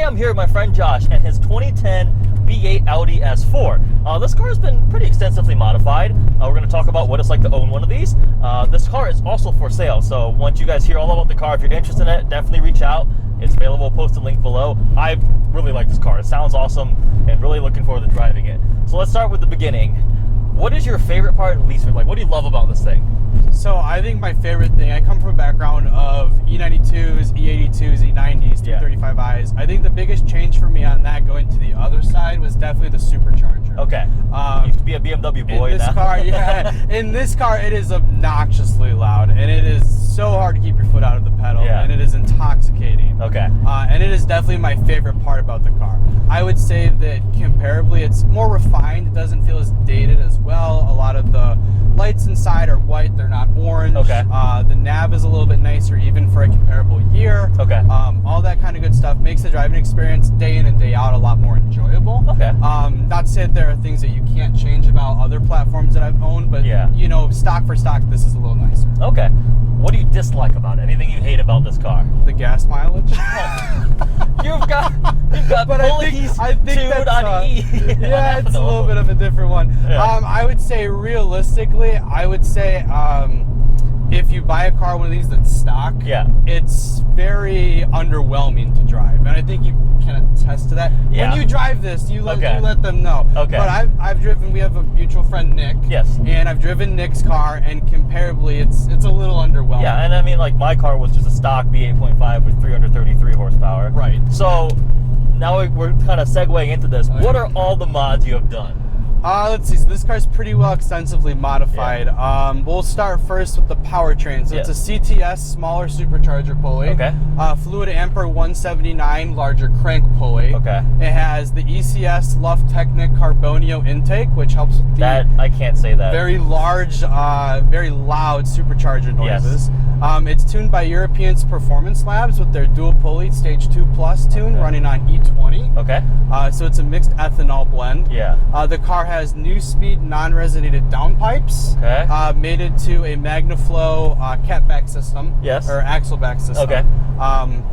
Today I'm here with my friend Josh and his 2010 V8 Audi S4. This car has been pretty extensively modified. We're going to talk about what it's like to own one of these. This car is also for sale, so once you guys hear all about the car, if you're interested in it, definitely reach out. It's available. Post a link below. I really like this car. It sounds awesome and really looking forward to driving it. So let's start with the beginning. What is your favorite part and least favorite? Like, what do you love about this thing? So I think my favorite thing, I come from a background of E92s, E82s, E90s, 235i's. I think the biggest change for me on that going to the other side was definitely the supercharger. Okay. You used to be a BMW boy in this now. car, yeah. In this car, it is obnoxiously loud, and it is so hard to keep your foot out of the pedal, and it is intoxicating. Okay. And it is definitely my favorite part about the car. I would say that comparably, it's more refined. It doesn't feel as dated as well. A lot of the lights inside are white. They're not orange. Okay. The nav is a little bit nicer even for a comparable year. Okay. All that kind of good stuff makes the driving experience day in and day out a lot more enjoyable. Okay. Not to say that there are things that you can't change about other platforms that I've owned, but you know, stock for stock, this is a little nicer. Okay. What do you dislike about it? Anything you hate about this car? The gas mileage. You've got but pulleys I think tuned on E. Yeah, it's a little bit of a different one. Yeah. I would say realistically, if you buy a car, one of these that's stock, it's very underwhelming to drive, and I think you can attest to that. Yeah. When you drive this, you let them know. Okay. But I've driven. We have a mutual friend, Nick. Yes. And I've driven Nick's car, and comparably, it's a little underwhelming. Yeah, and I mean, like, my car was just a stock V8.5 with 333 horsepower. Right. So now we're kind of segueing into this. What are all the mods you have done? Let's see. So this car's pretty well extensively modified. We'll start first with the powertrain. So it's a CTS smaller supercharger pulley. Okay. Fluid Ampere 179 larger crank pulley. Okay. It has the ECS Luft Technic Carbonio intake, which helps with the I can't say that. very large, very loud supercharger noises. It's tuned by Europeans Performance Labs with their dual pulley Stage 2 Plus tune running on E20. Okay. So it's a mixed ethanol blend. Yeah. The car has new speed non-resonated downpipes. Okay. Mated to a MagnaFlow catback system. Yes. Or axleback system. Okay.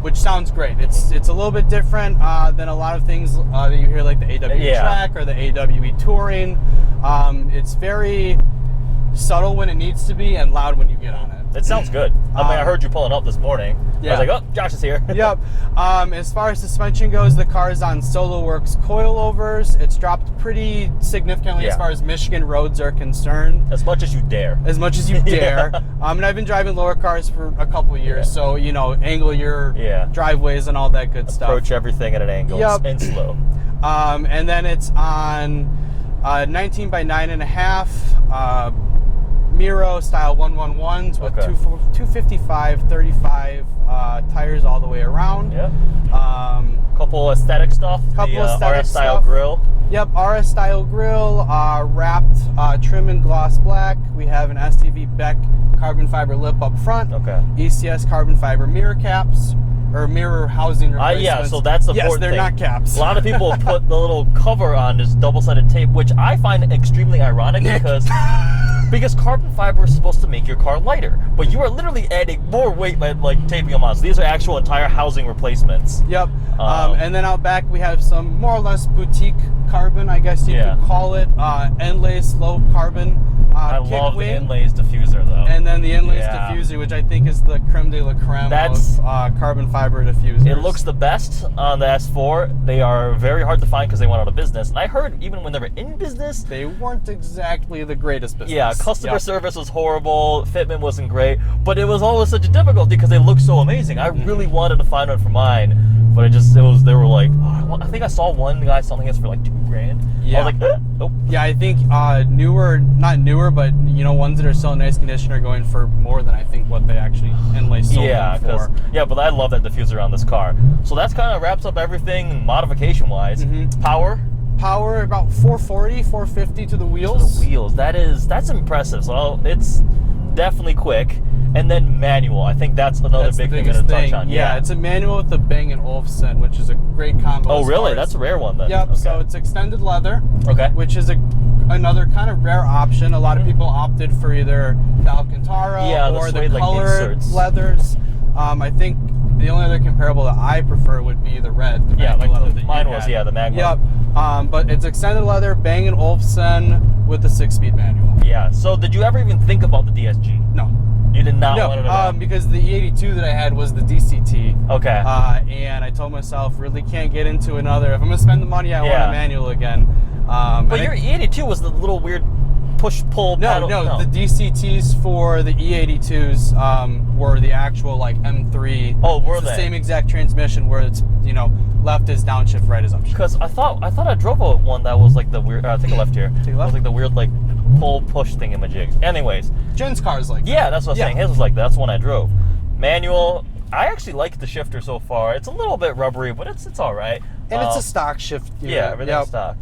Which sounds great. It's a little bit different than a lot of things that you hear, like the AW Track or the AWE Touring. It's very subtle when it needs to be and loud when you get on it. It sounds good. I mean, I heard you pulling up this morning. Yeah. I was like, oh, Josh is here. Yep. As far as suspension goes, the car is on SoloWorks coilovers. It's dropped pretty significantly as far as Michigan roads are concerned. As much as you dare. As much as you dare. And I've been driving lower cars for a couple of years, so, you know, angle your driveways and all that good stuff. Approach everything at an angle and slow. And then it's on 19 by 9.5 Miro style 111s with 255 35 tires all the way around. Yeah. Couple aesthetic stuff. Couple aesthetic RS style stuff. grill. Yep, RS style grill, wrapped trim in gloss black. We have an STV Beck carbon fiber lip up front. Okay. ECS carbon fiber mirror caps. Or mirror housing replacements. Yeah, so that's the important thing. Yes, they're not caps. A lot of people put the little cover on this double-sided tape, which I find extremely ironic because carbon fiber is supposed to make your car lighter, but you are literally adding more weight by like taping them on. So these are actual entire housing replacements. Yep. And then out back we have some more or less boutique carbon, I guess you could call it. End-lace low carbon. I love the Inlays diffuser though. And then the Inlays diffuser, which I think is the creme de la creme of carbon fiber diffusers. It looks the best on the S4. They are very hard to find because they went out of business. And I heard even when they were in business, they weren't exactly the greatest business. Yeah, customer service was horrible, fitment wasn't great, but it was always such a difficulty because they look so amazing. I really wanted to find one for mine, but they were like, I think I saw one guy selling this for like $2,000. Yeah. I was like, nope. Yeah, I think not newer, but you know, ones that are still in nice condition are going for more than I think what they actually Inlay sold them for. Yeah, but I love that diffuser on this car. So that's kind of wraps up everything modification-wise. Power about 440, 450 to the wheels. That's impressive. So it's definitely quick. And then manual. I think that's another big thing to touch on. Yeah, it's a manual with the Bang & Olufsen, which is a great combo. Oh, really? That's a rare one then. Yep. Okay. So it's extended leather. Okay. Which is another kind of rare option. A lot of people opted for either the Alcantara or the colored leathers. I think the only other comparable that I prefer would be the red. The Yeah, like leather that mine you was, had. yeah, the Magma. Yep. But it's extended leather, Bang & Olufsen with the 6-speed manual. Yeah. So did you ever even think about the DSG? No. You did not want it at all? Because the E82 that I had was the DCT. Okay. And I told myself, really can't get into another. If I'm going to spend the money, I want a manual again. But your E82 was the little weird push-pull pedal. No, the DCTs for the E82s were the actual like M3. Oh, were it's they? The same exact transmission where it's, you know, left is downshift, right is upshift. Because I thought I drove one that was like the weird. Take a left here. Take a It left? was like the weird like pull push thingamajig. Anyways, Jen's car's like that. yeah, that's what I was saying. His was like that. That's the one I drove. Manual. I actually like the shifter so far. It's a little bit rubbery, but it's all right. And it's a stock shift. Yeah, everything's stock.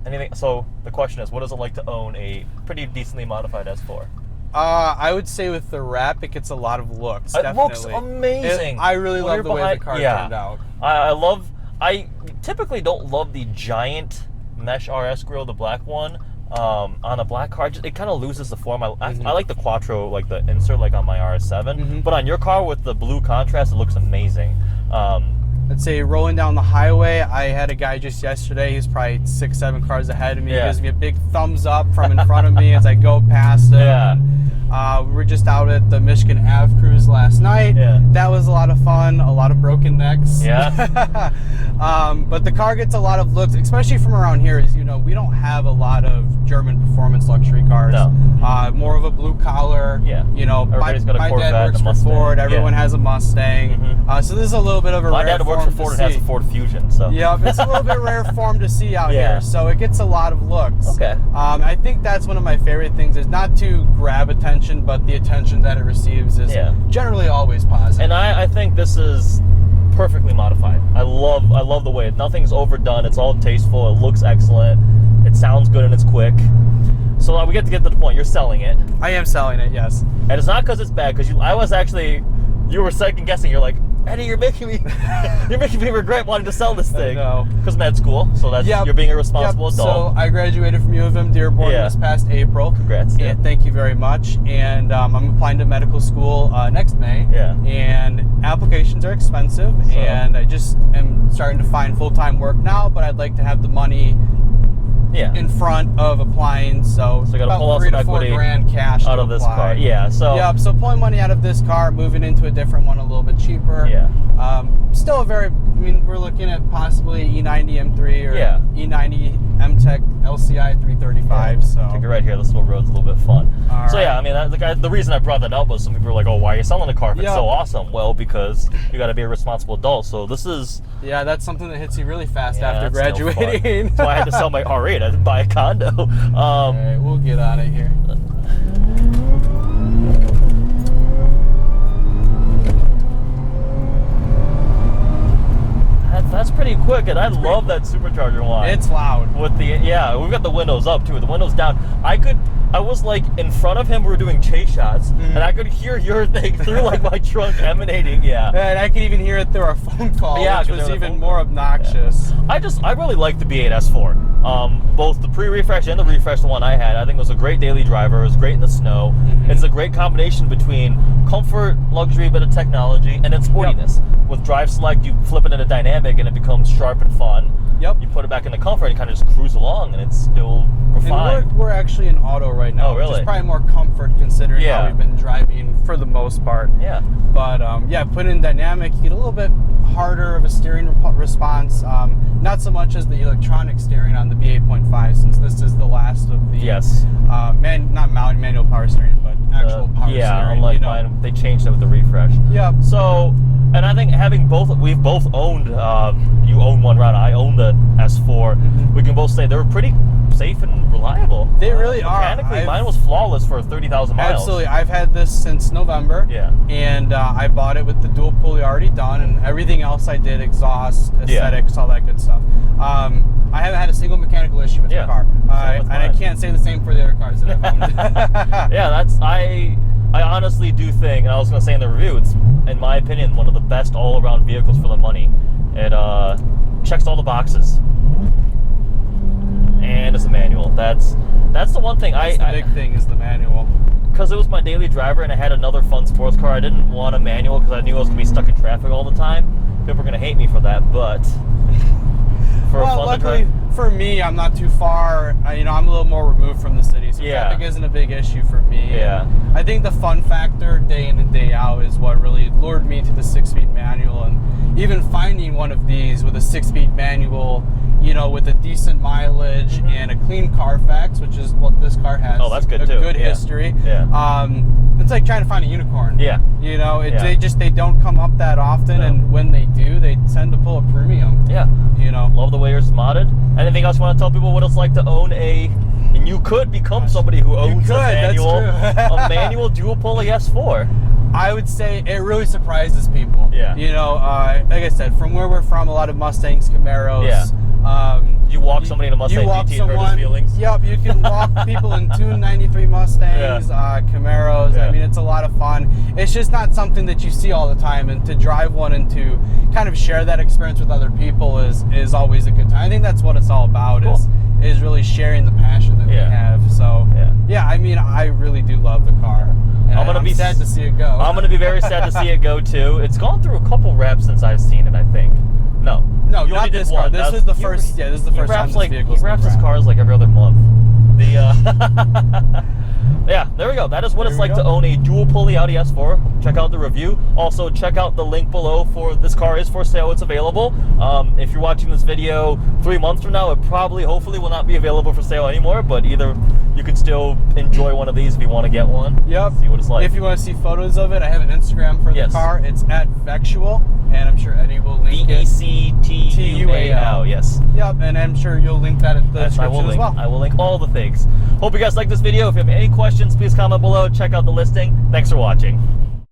Anything? So the question is, what is it like to own a pretty decently modified S4? I would say with the wrap, it gets a lot of looks. It looks amazing. I really love the way the car turned out. I typically don't love the giant mesh RS grille, the black one. On a black car, it kind of loses the form. I like the Quattro, like the insert, like on my RS7. But on your car with the blue contrast, it looks amazing. I'd say rolling down the highway, I had a guy just yesterday, he's probably 6-7 cars ahead of me. He gives me a big thumbs up from in front of me as I go past him. Yeah. We were just out at the Michigan Ave cruise last night. Yeah. That was a lot of fun, a lot of broken necks. Yeah. But the car gets a lot of looks, especially from around here. As you know, we don't have a lot of German performance luxury cars. No. More of a blue collar. Yeah. You know, Everybody's got a my Corvette dad works and a for Ford. Mustang. Everyone has a Mustang. So this is a little bit of a My rare dad works for Ford and has a Ford Fusion. So. Yep, it's a little bit rare form to see out here. So it gets a lot of looks. Okay. I think that's one of my favorite things, is not to grab attention, but the attention that it receives is generally always positive. And I think this is perfectly modified. I love the way nothing's overdone. It's all tasteful. It looks excellent. It sounds good and it's quick. So we get to the point. You're selling it. I am selling it, yes. And it's not because it's bad. Because you were second guessing. You're like, Eddie, you're making me regret wanting to sell this thing. No. Because med school. So that's you're being a responsible adult. So I graduated from U of M Dearborn this past April. Congrats. And thank you very much. And I'm applying to medical school next May. Yeah. And applications are expensive. So. And I just am starting to find full-time work now, but I'd like to have the money in front of applying, so you got to pull out $3 some to $4 equity grand cash out of this car. Yeah, so so pulling money out of this car, moving into a different one a little bit cheaper. Yeah. Still a very, I mean, we're looking at possibly E90 M3 or E90 M-Tech LCI 335. So take it right here. This little road's a little bit fun. All so right. yeah, I mean, the reason I brought that up was some people were like, "Oh, why are you selling a car if it's so awesome?" Well, because you got to be a responsible adult. So this is that's something that hits you really fast after graduating. So I had to sell my R8. I didn't buy a condo. All right, we'll get on it here. That's pretty quick, and I love that supercharger line. It's loud. With the we've got the windows up too. The windows down. I was like in front of him. We were doing chase shots, and I could hear your thing through like my trunk emanating. Yeah. And I could even hear it through our phone call, which was even more obnoxious. Yeah. I really like the B8 S4. Both the pre-refresh and the refreshed one I had. I think it was a great daily driver. It was great in the snow. It's a great combination between comfort, luxury, bit of technology, and then sportiness. With Drive Select, you flip it into dynamic, and it becomes sharp and fun. You put it back into comfort and kind of just cruise along, and it's still refined. And we're actually in auto right now. Oh, really? Which is probably more comfort considering how we've been driving for the most part. Yeah. But put in dynamic, you get a little bit harder of a steering response. Not so much as the electronic steering on the B8.5, since this is the last of the not manual power steering, but actual power steering. Yeah, unlike mine, they changed it with the refresh. Yep. So, and I think having we've both owned, you own one, right? I own the S4. We can both say they were pretty safe and reliable. They really are. Mechanically, mine was flawless for 30,000 miles. Absolutely. I've had this since November. Yeah. And I bought it with the dual pulley already done, and everything else I did, exhaust, aesthetics, all that good stuff. I haven't had a single mechanical issue with the car. And I can't say the same for the other cars that I've owned. I honestly do think, and I was going to say in the review, it's, in my opinion, one of the best all-around vehicles for the money. It checks all the boxes. And it's a manual. That's the one thing. The big thing is the manual. because it was my daily driver and I had another fun sports car, I didn't want a manual because I knew I was going to be stuck in traffic all the time. People are going to hate me for that, but well, luckily for me, I'm not too far. You know, I'm a little more removed from the city, so traffic isn't a big issue for me. Yeah. And I think the fun factor day in and day out is what really lured me to the 6-speed manual, and even finding one of these with a 6-speed manual, you know, with a decent mileage and a clean Carfax, which is what this car has. Oh, that's good a too. Good history. Yeah. It's like trying to find a unicorn. Yeah. You know, they don't come up that often, and when they do, they tend to pull a premium. Yeah. You know. Love the way yours is modded. Anything else you want to tell people what it's like to own and you could become somebody who owns a manual dual pulley S4. I would say it really surprises people. Yeah. You know, like I said, from where we're from, a lot of Mustangs, Camaros. Yeah. You walk somebody in a Mustang GT and hurt his feelings. Yep, you can walk people in tuned 93 Mustangs, Camaros. Yeah. I mean, it's a lot of fun. It's just not something that you see all the time, and to drive one and to kind of share that experience with other people is always a good time. I think that's what it's all about, is really sharing the passion that we have. So, yeah, I mean, I really do love the car. And I'm be sad to see it go. I'm going to be very sad to see it go, too. It's gone through a couple reps since I've seen it, I think. No, you not this car. This is the first. Yeah, this is the first time this vehicle's He wraps his cars like every other month. Yeah, there we go. That is what it's like to own a dual pulley Audi S4. Check out the review. Also, check out the link below for this car is for sale. It's available. If you're watching this video 3 months from now, it probably, hopefully, will not be available for sale anymore. But either you can still enjoy one of these if you want to get one. Yep. See what it's like. If you want to see photos of it, I have an Instagram for the car. It's at Vexual, and I'm sure Eddie will link it. VECTUAL. Yes. Yep, and I'm sure you'll link that at the description as well. I will link all the things. Hope you guys like this video. If you have any questions, please comment below. Check out the listing. Thanks for watching.